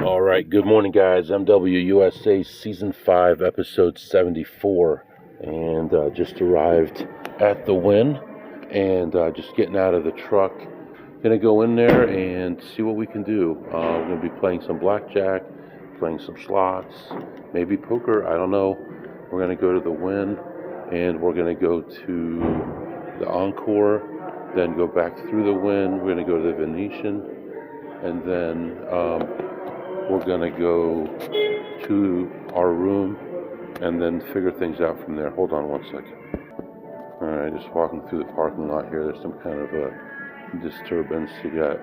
All right, good morning, guys. MWUSA Season 5, Episode 74. And just arrived at the Wynn and just getting out of the truck. Gonna go in there and see what we can do. We're gonna be playing some blackjack, playing some slots, maybe poker, I don't know. We're gonna go to the Wynn and we're gonna go to the Encore, then go back through the Wynn. We're gonna go to the Venetian, and then we're gonna go to our room and then figure things out from there. Hold on one second. All right, just walking through the parking lot here. There's some kind of a disturbance. You got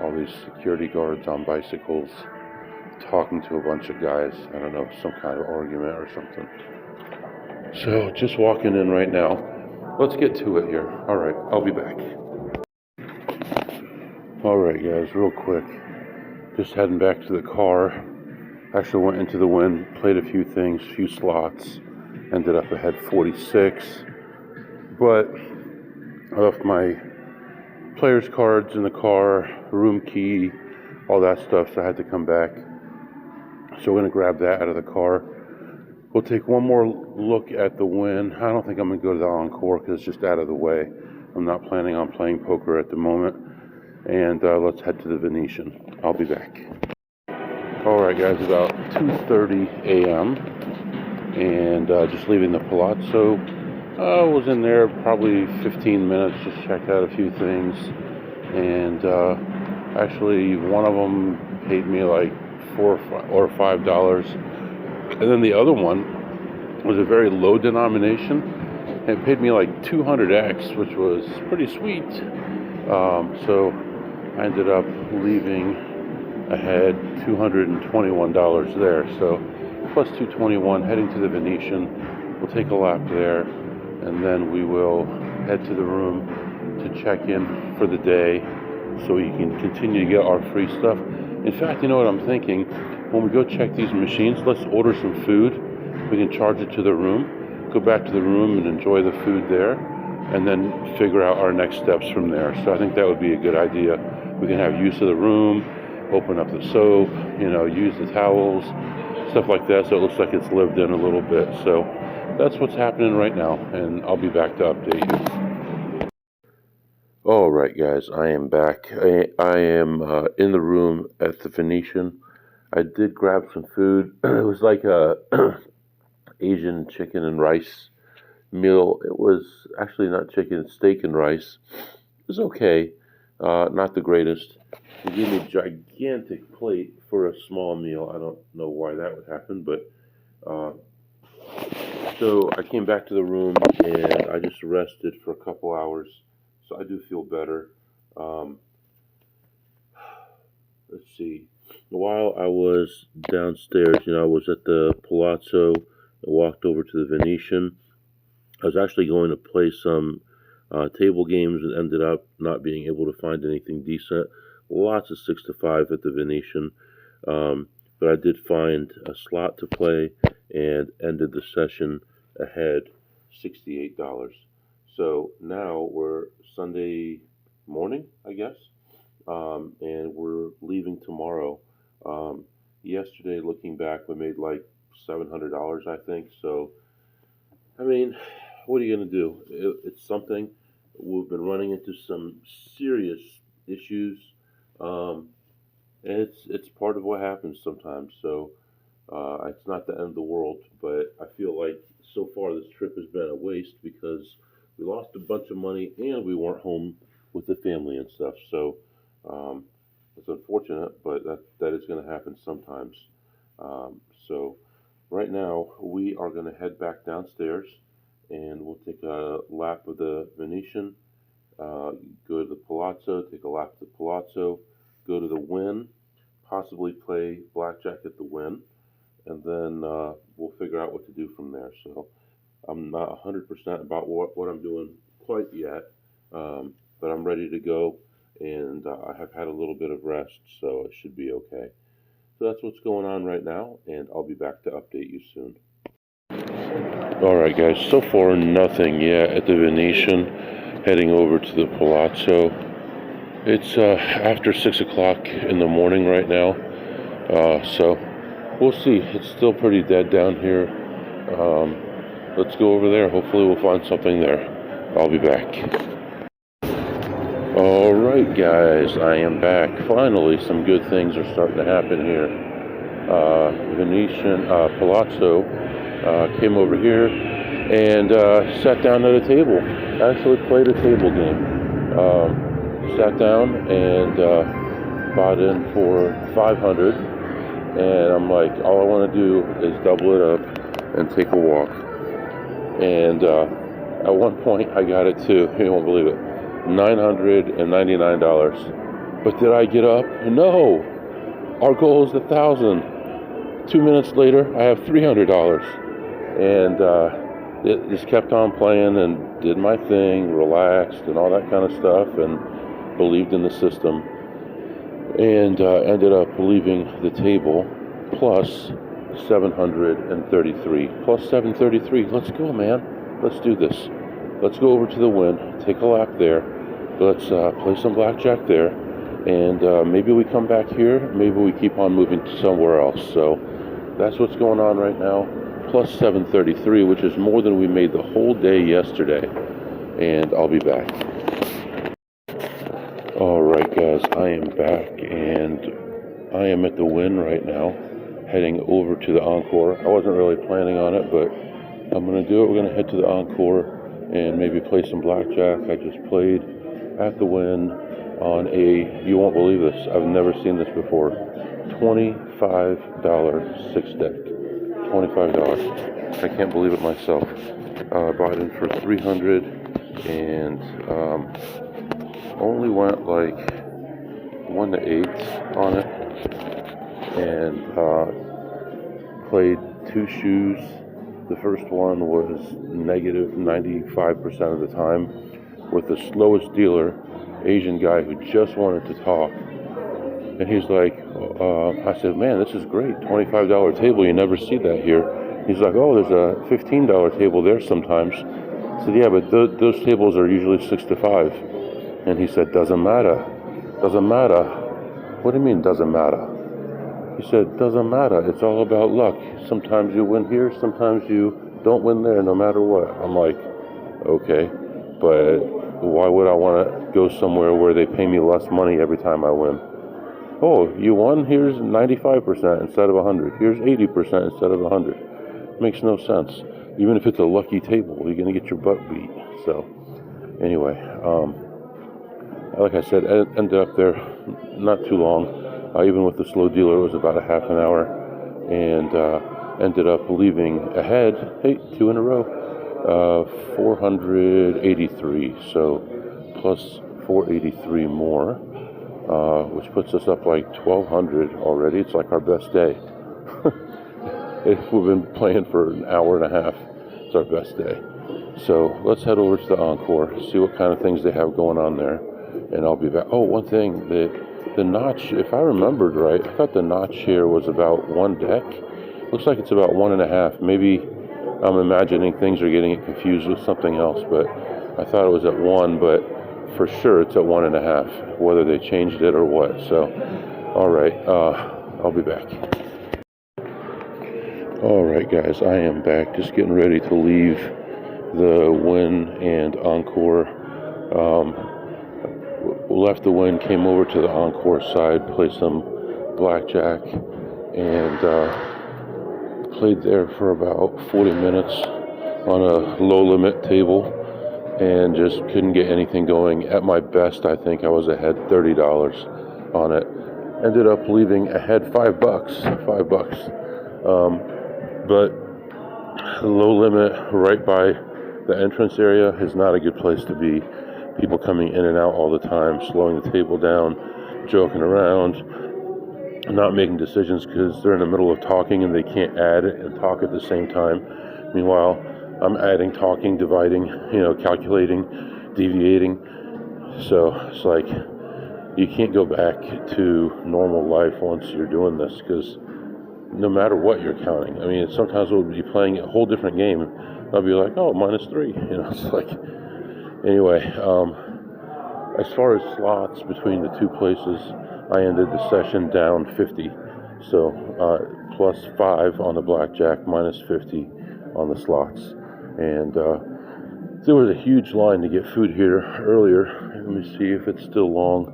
all these security guards on bicycles talking to a bunch of guys. I don't know, some kind of argument or something. So just walking in right now. Let's get to it here. All right, I'll be back. All right, guys, real quick. Just heading back to the car. Actually went into the Wynn, played a few things, few slots. Ended up ahead 46. But I left my players' cards in the car, room key, all that stuff, so I had to come back. So we're going to grab that out of the car. We'll take one more look at the Wynn. I don't think I'm going to go to the Encore because it's just out of the way. I'm not planning on playing poker at the moment. And let's head to the Venetian. I'll be back. Alright guys, about 2:30 a.m. and just leaving the Palazzo. I was in there probably 15 minutes, just checked out a few things. And actually one of them paid me like $4 or $5. And then the other one was a very low denomination. And it paid me like 200x, which was pretty sweet. So I ended up leaving ahead $221 there. So plus 221, heading to the Venetian. We'll take a lap there, and then we will head to the room to check in for the day so we can continue to get our free stuff. In fact, you know what I'm thinking? When we go check these machines, let's order some food. We can charge it to the room, go back to the room and enjoy the food there, and then figure out our next steps from there. So I think that would be a good idea. We can have use of the room, open up the soap, use the towels, stuff like that, so it looks like it's lived in a little bit. So that's what's happening right now, and I'll be back to update you. All right, guys, I am back. I am in the room at the Venetian. I did grab some food. It was like a Asian chicken and rice meal. It was actually not chicken, it's steak and rice. It was okay, not the greatest. They gave me a gigantic plate for a small meal. I don't know why that would happen, but so I came back to the room and I just rested for a couple hours. So I do feel better. Let's see. While I was downstairs, I was at the Palazzo. I walked over to the Venetian. I was actually going to play some table games and ended up not being able to find anything decent. Lots of 6 to 5 at the Venetian. But I did find a slot to play and ended the session ahead $68. So now we're Sunday morning, I guess. And we're leaving tomorrow. Yesterday, looking back, we made like $700, I think. So, I mean, what are you going to do? It's something. We've been running into some serious issues. And it's part of what happens sometimes. So, it's not the end of the world. But I feel like so far this trip has been a waste because we lost a bunch of money and we weren't home with the family and stuff. So, it's unfortunate, but that is going to happen sometimes. So right now we are going to head back downstairs and we'll take a lap of the Venetian, go to the Palazzo, take a lap of the Palazzo, go to the Wynn, possibly play blackjack at the Wynn, and then we'll figure out what to do from there. So I'm not 100% about what I'm doing quite yet, but I'm ready to go. And I have had a little bit of rest, so it should be okay. So that's what's going on right now, and I'll be back to update you soon. Alright guys, so far nothing yet at the Venetian. Heading over to the Palazzo. It's after 6 o'clock in the morning right now. So we'll see. It's still pretty dead down here. Let's go over there. Hopefully we'll find something there. I'll be back. Alright guys, I am back. Finally, some good things are starting to happen here. Palazzo came over here and sat down at a table. Actually played a table game. Sat down and bought in for 500, and I'm like, all I want to do is double it up and take a walk. And at one point I got it to, you won't believe it, $999. But did I get up? No. Our goal is $1,000. 2 minutes later, I have $300. And it just kept on playing and did my thing, relaxed and all that kind of stuff, and believed in the system. And ended up leaving the table plus 733. Plus 733. Let's go, man. Let's do this. Let's go over to the Wynn, take a lap there. Let's play some blackjack there, and maybe we come back here. Maybe we keep on moving to somewhere else. So that's what's going on right now. Plus 733, which is more than we made the whole day yesterday. And I'll be back. Alright guys, I am back, and I am at the Wynn right now, heading over to the Encore. I wasn't really planning on it, but I'm going to do it. We're going to head to the Encore and maybe play some blackjack. I just played at the Wynn on a, you won't believe this, I've never seen this before, $25 six deck. $25. I can't believe it myself. Bought in for 300 and only went like 1 to 8 on it, and played 2 shoes. The first one was negative 95% of the time with the slowest dealer, Asian guy who just wanted to talk. And he's like, I said, man, this is great, $25 table, you never see that here. He's like, oh, there's a $15 table there sometimes. I said, yeah, but those tables are usually 6 to 5. And he said, doesn't matter. Doesn't matter. What do you mean, doesn't matter? He said, doesn't matter. It's all about luck. Sometimes you win here, sometimes you don't win there, no matter what. I'm like, okay, but why would I want to go somewhere where they pay me less money every time I win? Oh, you won? Here's 95% instead of 100. Here's 80% instead of 100. Makes no sense. Even if it's a lucky table, you're going to get your butt beat. So, anyway, like I said, I ended up there not too long. Even with the slow dealer, it was about a half an hour, and ended up leaving ahead, 2 in a row, 483. So plus 483 more, which puts us up like 1,200 already. It's like our best day. We've been playing for an hour and a half. It's our best day. So let's head over to the Encore, see what kind of things they have going on there, and I'll be back. Oh, one thing, the notch, if I remembered right, I thought the notch here was about 1 deck. Looks like it's about 1.5. Maybe I'm imagining things or getting it confused with something else, but I thought it was at 1, but for sure it's at 1.5, whether they changed it or what. So, all right, I'll be back. All right, guys, I am back. Just getting ready to leave the Wynn and Encore. Left the Wynn, came over to the Encore side, played some blackjack, and played there for about 40 minutes on a low limit table, and just couldn't get anything going. At my best, I think I was ahead $30 on it. Ended up leaving ahead $5. But low limit right by the entrance area is not a good place to be. People coming in and out all the time, slowing the table down, joking around, not making decisions because they're in the middle of talking and they can't add and talk at the same time. Meanwhile, I'm adding, talking, dividing, calculating, deviating. So it's like you can't go back to normal life once you're doing this, because no matter what you're counting. I mean, sometimes we'll be playing a whole different game. I'll be like, oh, -3. It's like, anyway, as far as slots between the two places, I ended the session down 50. So +5 on the blackjack, -50 on the slots. And there was a huge line to get food here earlier. Let me see if it's still long.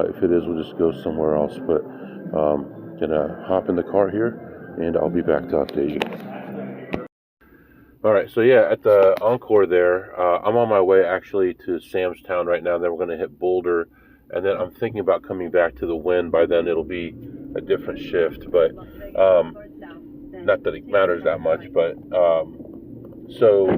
If it is, we'll just go somewhere else. But gonna hop in the car here, and I'll be back to update you. All right, so yeah, at the Encore there, I'm on my way actually to Sam's Town right now. Then we're gonna hit Boulder, and then I'm thinking about coming back to the Wynn. By then it'll be a different shift, but not that it matters that much. But so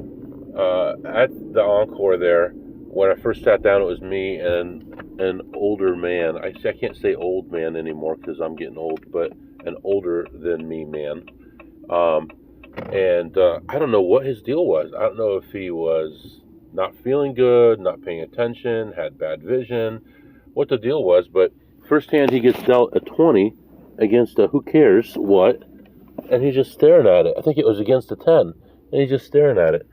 at the Encore there, when I first sat down, it was me and an older man. I can't say old man anymore because I'm getting old, but an older than me man. And I don't know what his deal was. I don't know if he was not feeling good, not paying attention, had bad vision, what the deal was. But first hand, he gets dealt a 20 against a who cares what, and he's just staring at it. I think it was against a 10, and he's just staring at it.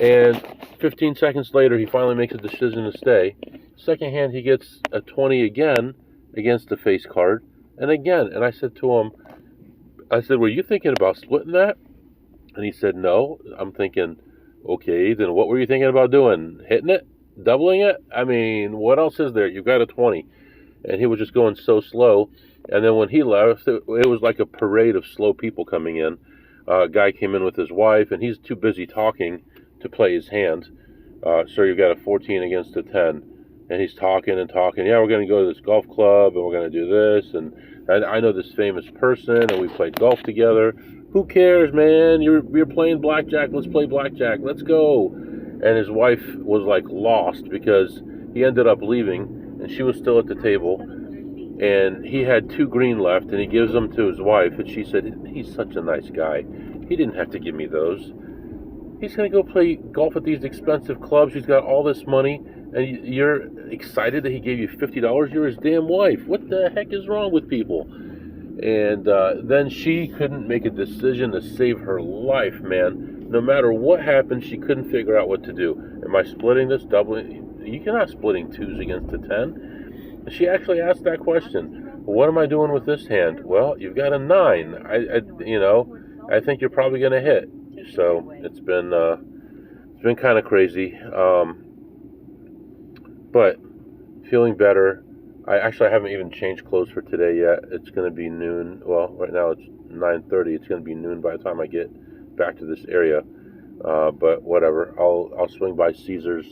And 15 seconds later, he finally makes a decision to stay. Second hand, he gets a 20 again against the face card, and again. And I said to him, were you thinking about splitting that? And he said, no. I'm thinking, okay, then what were you thinking about doing? Hitting it? Doubling it? I mean, what else is there? You've got a 20. And he was just going so slow. And then when he left, it was like a parade of slow people coming in. A guy came in with his wife, and he's too busy talking to play his hand. So you've got a 14 against a 10. And he's talking and talking. Yeah, we're going to go to this golf club, and we're going to do this. And I know this famous person, and we played golf together. Who cares, man? You're playing blackjack. Let's play blackjack. Let's go. And his wife was like lost because he ended up leaving, and she was still at the table. And he had 2 green left, and he gives them to his wife. And she said, he's such a nice guy. He didn't have to give me those. He's going to go play golf at these expensive clubs. He's got all this money, and you're excited that he gave you $50? You're his damn wife. What the heck is wrong with people? And then she couldn't make a decision to save her life, man. No matter what happened, she couldn't figure out what to do. Am I splitting this, doubling? You're not splitting 2s against a 10. She actually asked that question. What am I doing with this hand? Well, you've got a 9. I think you're probably going to hit. So it's been kind of crazy, but feeling better. I haven't even changed clothes for today yet. It's going to be noon. Well, right now it's 9:30. It's going to be noon by the time I get back to this area. But whatever. I'll swing by Caesars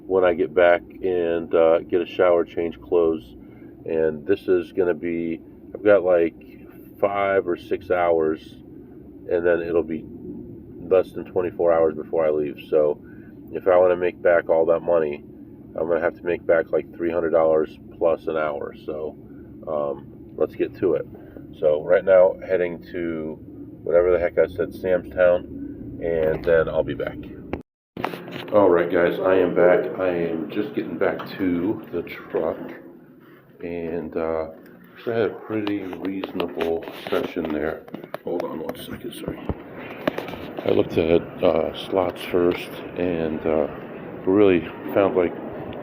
when I get back and get a shower, change clothes. And this is going to be. I've got like 5 or 6 hours, and then it'll be less than 24 hours before I leave. So if I want to make back all that money, I'm going to have to make back like $300 plus an hour. So let's get to it. So right now, heading to whatever the heck I said, Sam's Town, and then I'll be back. All right, guys, I am back. I am just getting back to the truck, and actually I had a pretty reasonable session there. Hold on one second, sorry. I looked at slots first, and really found like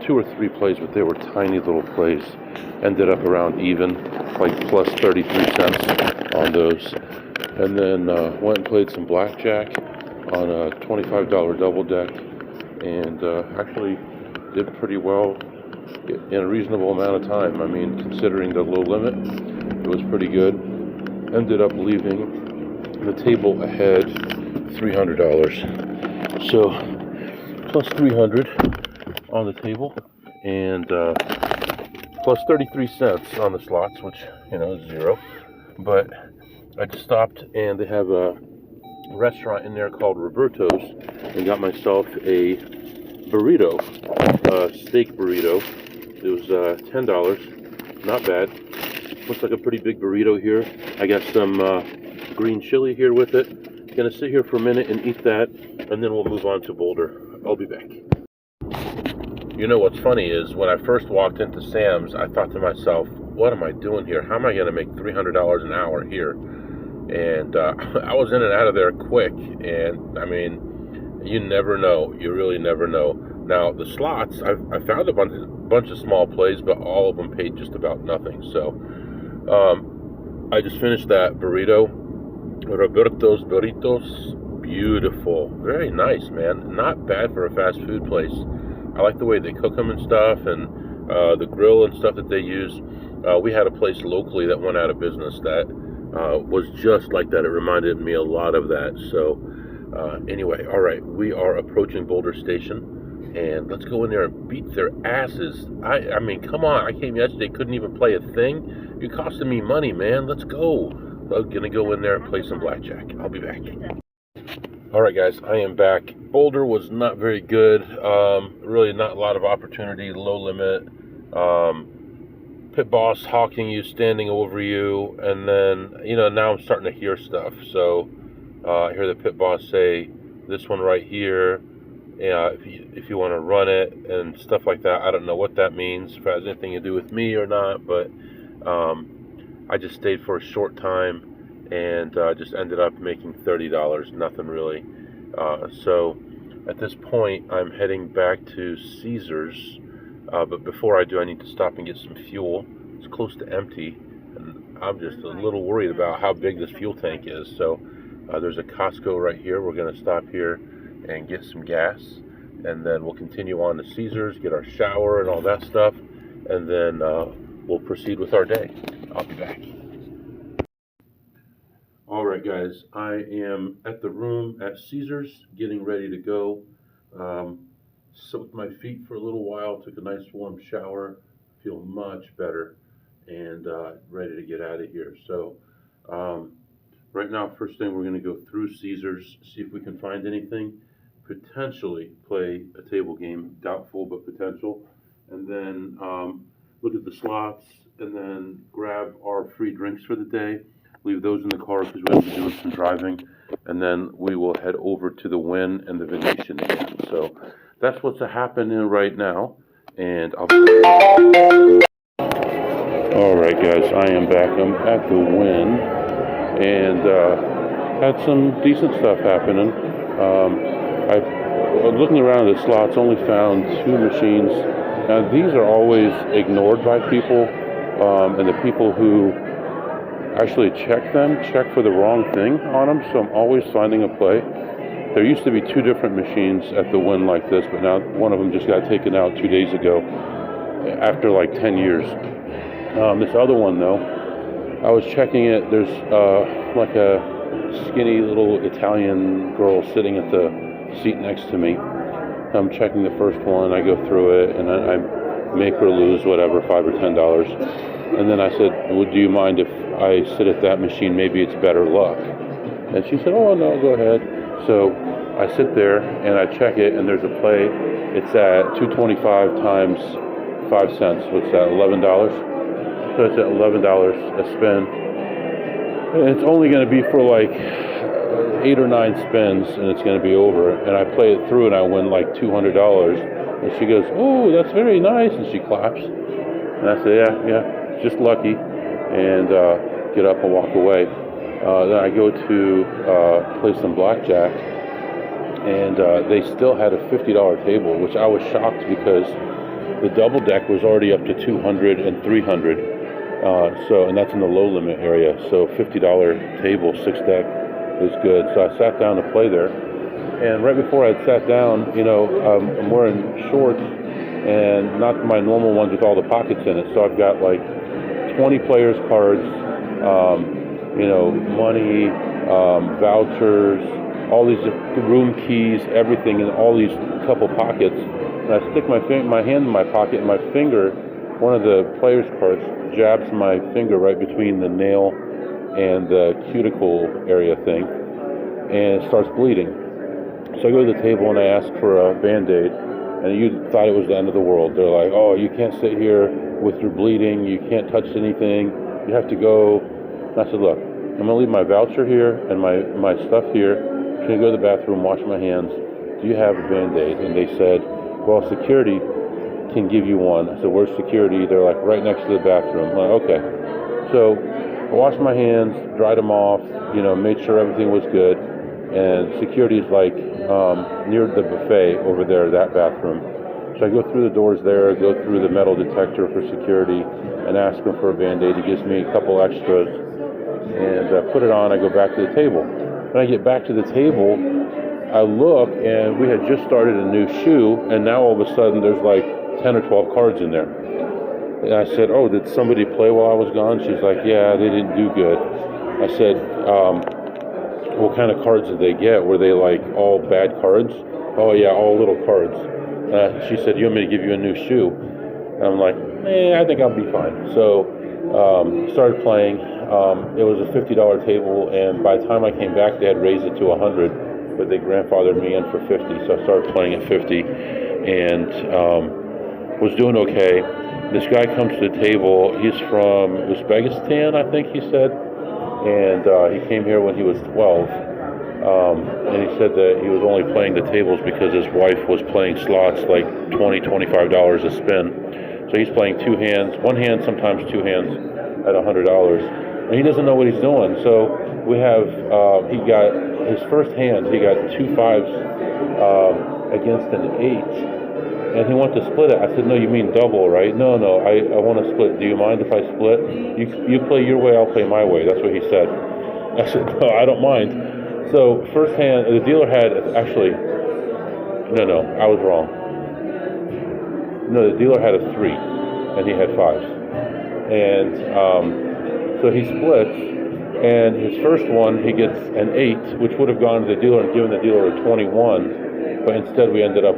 2 or 3 plays, but they were tiny little plays. Ended up around even, like plus 33 cents on those. And then went and played some blackjack on a $25 double deck, and actually did pretty well in a reasonable amount of time. I mean, considering the low limit, it was pretty good. Ended up leaving the table ahead $300. So plus 300 on the table, and plus 33 cents on the slots, which is 0. But I just stopped, and they have a restaurant in there called Roberto's, and got myself a burrito, steak burrito. It was $10. Not bad. Looks like a pretty big burrito here. I got some green chili here with it. Gonna sit here for a minute and eat that, and then we'll move on to Boulder. I'll be back. You know what's funny is when I first walked into Sam's, I thought to myself, what am I doing here? How am I going to make $300 an hour here? And I was in and out of there quick. And I mean, you never know. You really never know. Now, the slots, I found a bunch of small plays, but all of them paid just about nothing. So I just finished that burrito. Roberto's Burritos. Beautiful. Very nice, man. Not bad for a fast food place. I like the way they cook them and stuff, and the grill and stuff that they use. We had a place locally that went out of business that was just like that. It reminded me a lot of that. So anyway, all right, we are approaching Boulder Station, and let's go in there and beat their asses. I mean, come on. I came yesterday, couldn't even play a thing. You're costing me money, man. Let's go. I'm going to go in there and play some blackjack. I'll be back. All right, guys, I am back. Boulder was not very good. Really not a lot of opportunity, low limit. Pit boss hawking you, standing over you, and then, now I'm starting to hear stuff. So I hear the pit boss say, this one right here, if you want to run it and stuff like that. I don't know what that means, if it has anything to do with me or not, but I just stayed for a short time and just ended up making $30, nothing really. So at this point, I'm heading back to Caesars, but before I do, I need to stop and get some fuel. It's close to empty, and I'm just a little worried about how big this fuel tank is. So there's a Costco right here. We're going to stop here and get some gas, and then we'll continue on to Caesars, get our shower and all that stuff, and then we'll proceed with our day. I'll be back. All right, guys, I am at the room at Caesars, getting ready to go. Soaked my feet for a little while, took a nice warm shower, feel much better, and ready to get out of here. So right now, first thing, we're going to go through Caesars, see if we can find anything, potentially play a table game, doubtful but potential, and then look at the slots, and then grab our free drinks for the day. Leave those in the car because we're going to be doing some driving, and then we will head over to the Wynn and the Venetian again. So that's what's happening right now, and I'll be... All right, guys, I am back. I'm at the Wynn, and had some decent stuff happening. I looking around the slots, only found 2 machines. Now these are always ignored by people, and the people who actually check for the wrong thing on them, so I'm always finding a play. There used to be 2 different machines at the Wynn like this, but now one of them just got taken out 2 days ago after like 10 years. This other one, though, I was checking it. There's like a skinny little Italian girl sitting at the seat next to me. I'm checking the first one. I go through it, and I make her lose whatever, $5 or $10. And then I said, "Would you mind if I sit at that machine? Maybe it's better luck." And she said, "Oh, no, go ahead." So I sit there and I check it, and there's a play. It's at 225 times 5 cents. What's that, $11? So it's at $11 a spin. And it's only going to be for like 8 or 9 spins, and it's going to be over. And I play it through, and I win like $200. And she goes, "Oh, that's very nice," and she claps. And I say, yeah. Just lucky, and get up and walk away. Then I go to play some blackjack, and they still had a $50 table, which I was shocked because the double deck was already up to $200 and $300. And that's in the low limit area. So $50 table, 6 deck is good. So I sat down to play there, and right before I sat down, I'm wearing shorts and not my normal ones with all the pockets in it. So I've got like 20 players cards, money, vouchers, all these room keys, everything in all these couple pockets. And I stick my hand in my pocket, and my finger, one of the players cards, jabs my finger right between the nail and the cuticle area thing, and it starts bleeding. So I go to the table and I ask for a Band-Aid, and you thought it was the end of the world. They're like, "Oh, you can't sit here with your bleeding, you can't touch anything, you have to go." And I said, "Look, I'm going to leave my voucher here and my stuff here. I'm going to go to the bathroom, wash my hands. Do you have a Band-Aid?" And they said, "Well, security can give you one." I said, "Where's security?" They're like, "Right next to the bathroom." I'm like, "Okay." So I washed my hands, dried them off, made sure everything was good. And security is like near the buffet over there, that bathroom. So I go through the doors there, go through the metal detector for security, and ask him for a Band-Aid. He gives me a couple extras, and put it on. I go back to the table. When I get back to the table, I look, and we had just started a new shoe, and now all of a sudden there's like 10 or 12 cards in there. And I said, oh, did somebody play while I was gone? She's like, yeah, they didn't do good. I said, what kind of cards did they get? Were they like all bad cards? Oh yeah, all little cards. She said, you want me to give you a new shoe? And I'm like, I think I'll be fine. So started playing. It was a $50 table, and by the time I came back, they had raised it to $100, but they grandfathered me in for $50. So I started playing at $50, and was doing okay. This guy comes to the table. He's from Uzbekistan, I think he said, and he came here when he was 12. And he said that he was only playing the tables because his wife was playing slots like $20, $25 a spin. So he's playing two hands, one hand, sometimes two hands at $100. And he doesn't know what he's doing. So we have, he got his first hand, he got 2 5s against an 8. And he wanted to split it. I said, no, you mean double, right? No, I want to split. Do you mind if I split? You play your way, I'll play my way. That's what he said. I said, no, I don't mind. So first hand, the dealer had, actually, no, I was wrong. No, the dealer had a 3, and he had 5s. And so he splits, and his first one, he gets an 8, which would have gone to the dealer and given the dealer a 21. But instead, I ended up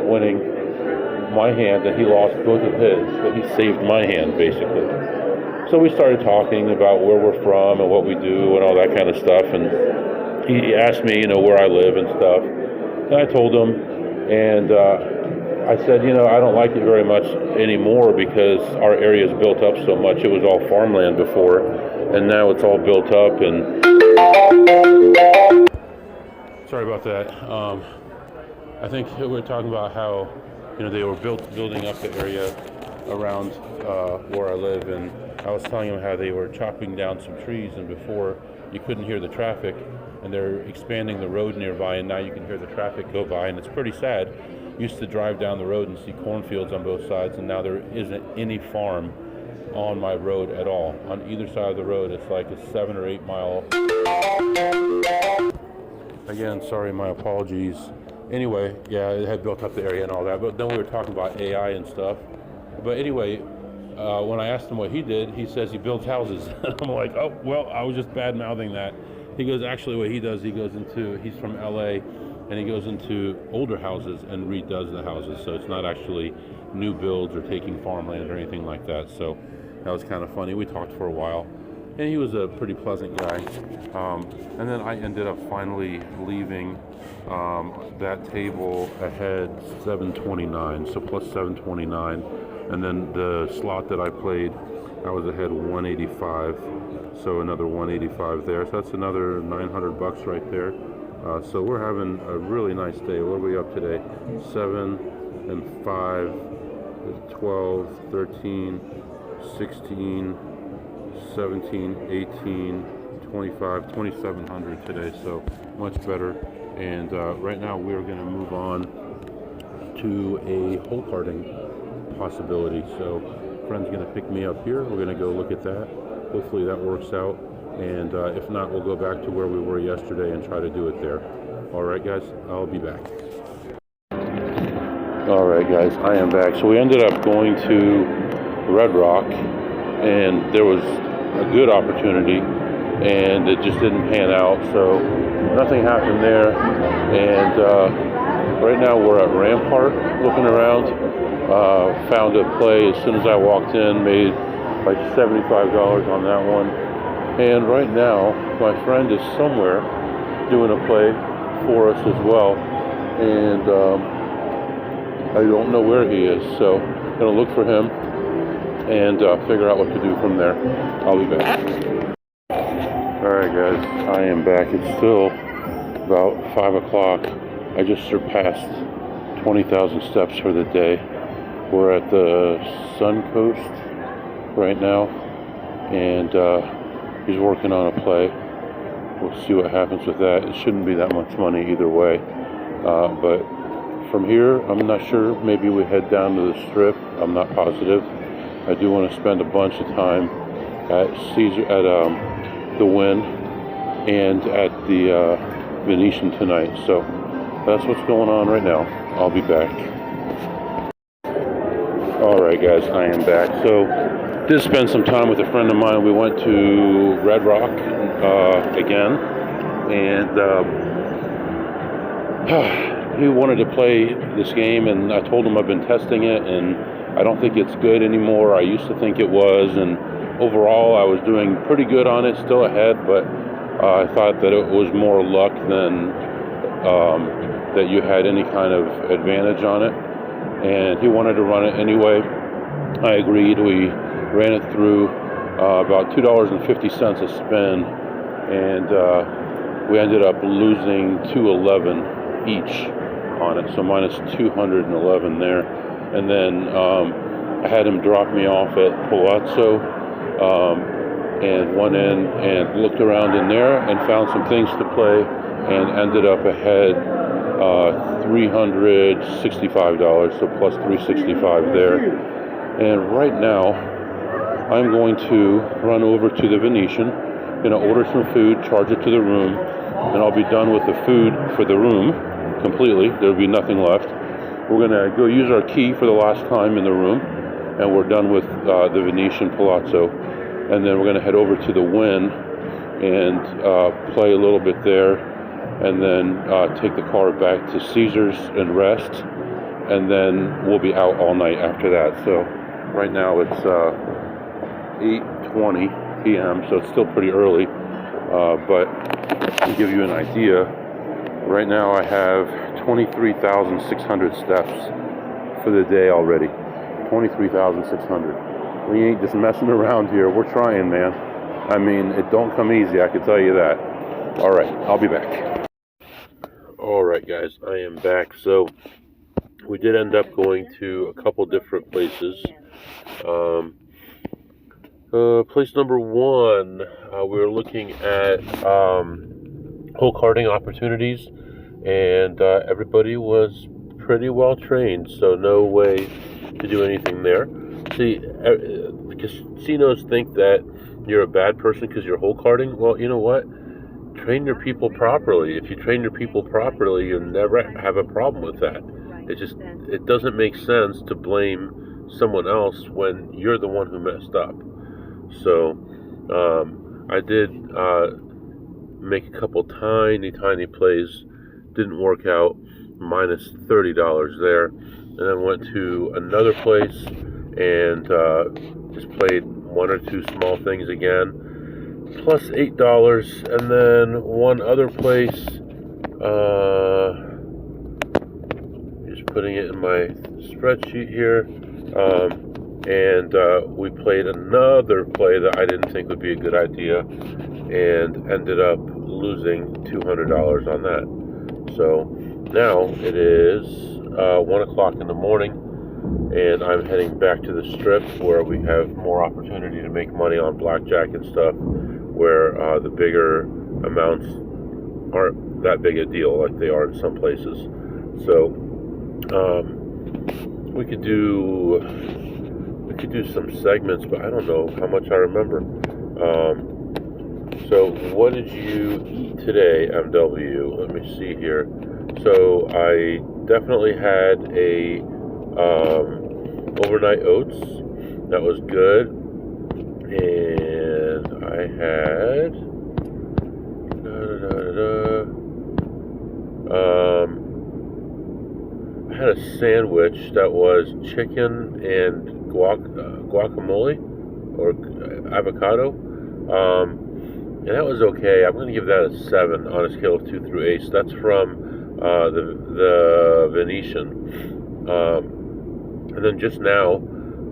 winning my hand, and he lost both of his, but he saved my hand, basically. So we started talking about where we're from and what we do and all that kind of stuff, and he asked me, where I live and stuff, and I told him, and I said, I don't like it very much anymore because our area is built up so much. It was all farmland before, and now it's all built up, and sorry about that. I think we were talking about how, they were building up the area around where I live, and I was telling them how they were chopping down some trees, and before you couldn't hear the traffic, and they're expanding the road nearby, and now you can hear the traffic go by, and it's pretty sad. Used to drive down the road and see cornfields on both sides, and now there isn't any farm on my road at all. On either side of the road, it's like a 7 or 8 mile. Again, sorry, my apologies. Anyway, yeah, it had built up the area and all that, but then we were talking about AI and stuff. But anyway, when I asked him what he did, he says he builds houses. I'm like, oh, well, I was just bad-mouthing that. He goes, actually, what he does, he's from LA, and he goes into older houses and redoes the houses. So it's not actually new builds or taking farmland or anything like that. So that was kind of funny. We talked for a while, and he was a pretty pleasant guy. And then I ended up finally leaving that table ahead 729, so plus 729. And then the slot that I played, I was ahead 185, so another 185 there. So that's another $900 right there. So we're having a really nice day. What are we up today? 7 and 5, 12, 13, 16, 17, 18, 25, 2,700 today. So much better. And right now we're going to move on to a hole carding possibility. So friend's going to pick me up here. We're going to go look at that. Hopefully that works out, and if not, we'll go back to where we were yesterday and try to do it there. All right, guys, I'll be back. All right, guys, I am back. So we ended up going to Red Rock, and there was a good opportunity, and it just didn't pan out, so nothing happened there. And right now we're at Rampart looking around. Found a play as soon as I walked in, made like $75 on that one. And right now my friend is somewhere doing a play for us as well, and I don't know where he is, so I'm gonna look for him and figure out what to do from there. I'll be back. Alright guys, I am back. It's still about 5 o'clock. I just surpassed 20,000 steps for the day. We're at the Sun Coast right now, and he's working on a play. We'll see what happens with that. It shouldn't be that much money either way, but from here, I'm not sure. Maybe we head down to the Strip. I'm not positive. I do want to spend a bunch of time at the Wynn and at the Venetian tonight. So that's what's going on right now. I'll be back. Alright guys, I am back. So did spend some time with a friend of mine. We went to Red Rock again, and he wanted to play this game, and I told him I've been testing it and I don't think it's good anymore. I used to think it was, and overall I was doing pretty good on it, still ahead, but I thought that it was more luck than that you had any kind of advantage on it. And he wanted to run it anyway. I agreed. We ran it through about $2.50 a spin, and we ended up losing $211 each on it, so minus $211 there. And then I had him drop me off at Palazzo, and went in and looked around in there and found some things to play, and ended up ahead $365, so plus $365 there. And right now I'm going to run over to the Venetian, gonna order some food, charge it to the room, and I'll be done with the food for the room completely. There'll be nothing left. We're gonna go use our key for the last time in the room, and we're done with the Venetian Palazzo. And then we're gonna head over to the Wynn and play a little bit there, and then take the car back to Caesars and rest, and then we'll be out all night after that. So right now it's 8:20 p.m., so it's still pretty early, but to give you an idea, right now I have 23,600 steps for the day already. 23,600. We ain't just messing around here. We're trying, man. I mean, it don't come easy, I can tell you that. All right, I'll be back. All right, guys, I am back. So we did end up going to a couple different places. Place number one, we were looking at hole karting opportunities, and everybody was pretty well trained, so no way to do anything there. See, the casinos think that you're a bad person because you're hole karting. Well, you know what? Train your people properly. If you train your people properly, you'll never have a problem with that. It doesn't make sense to blame someone else when you're the one who messed up. So I did make a couple tiny plays, didn't work out, minus $30 there, and then went to another place and just played one or two small things again, plus $8, and then one other place, just putting it in my spreadsheet here, and we played another play that I didn't think would be a good idea, and ended up losing $200 on that. So now it is 1 o'clock in the morning, and I'm heading back to the strip where we have more opportunity to make money on blackjack and stuff, where the bigger amounts aren't that big a deal like they are in some places. So we could do some segments, but I don't know how much I remember. So what did you eat today, MW? Let me see here. So I definitely had a overnight oats. That was good. And I had a sandwich that was chicken and guacamole or avocado. And that was okay. I'm going to give that a 7 on a scale of 2 through 8. So that's from the Venetian. And then just now,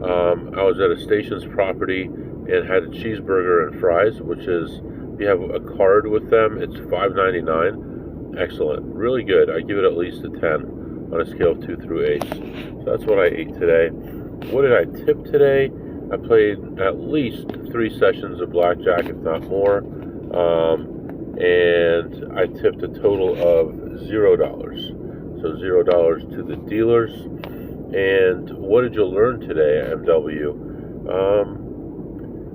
I was at a Stations property and had a cheeseburger and fries, which is, if you have a card with them, it's $5.99. Excellent. Really good. I give it at least a 10 on a scale of 2 through 8. So that's what I ate today. What did I tip today? I played at least 3 sessions of blackjack, if not more. And I tipped a total of $0. So $0 to the dealers. And what did you learn today, MW?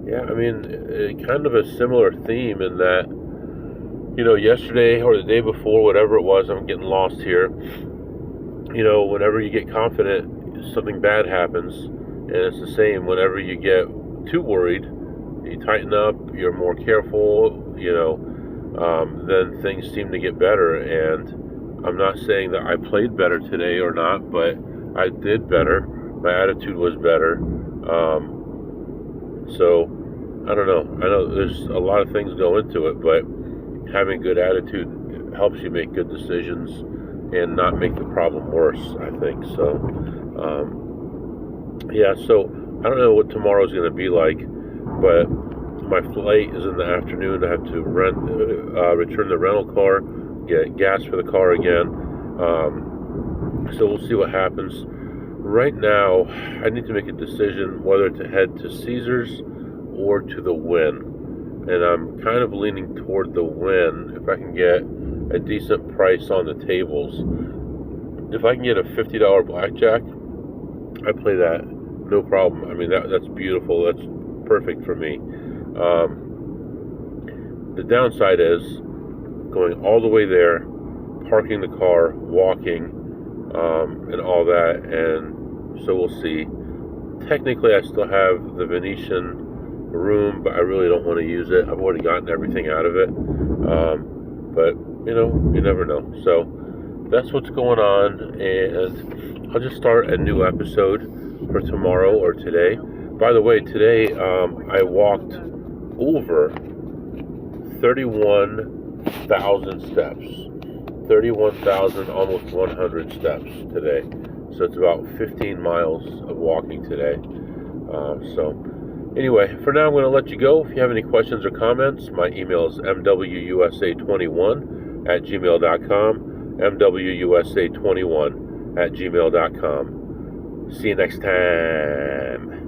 Yeah, I mean, kind of a similar theme in that, yesterday or the day before, whatever it was, I'm getting lost here. Whenever you get confident, something bad happens. And it's the same whenever you get too worried, you tighten up, you're more careful, then things seem to get better. And I'm not saying that I played better today or not, but I did better. My attitude was better. So, I don't know. I know there's a lot of things go into it, but having good attitude helps you make good decisions and not make the problem worse, I think. So, so I don't know what tomorrow's going to be like, but my flight is in the afternoon. I have to return the rental car, get gas for the car again. So we'll see what happens. Right now, I need to make a decision whether to head to Caesars or to the Wynn. And I'm kind of leaning toward the Wynn if I can get a decent price on the tables. If I can get a $50 blackjack, I play that, no problem. I mean, that's beautiful. That's perfect for me. The downside is going all the way there, parking the car, walking, and all that, and so we'll see. Technically, I still have the Venetian room, but I really don't want to use it. I've already gotten everything out of it, but you never know. So that's what's going on, and I'll just start a new episode for tomorrow or today. By the way, today I walked over 31,000 steps. 31,000, almost 100 steps today. So it's about 15 miles of walking today. So anyway, for now I'm going to let you go. If you have any questions or comments, my email is mwusa21@gmail.com. mwusa21@gmail.com. See you next time.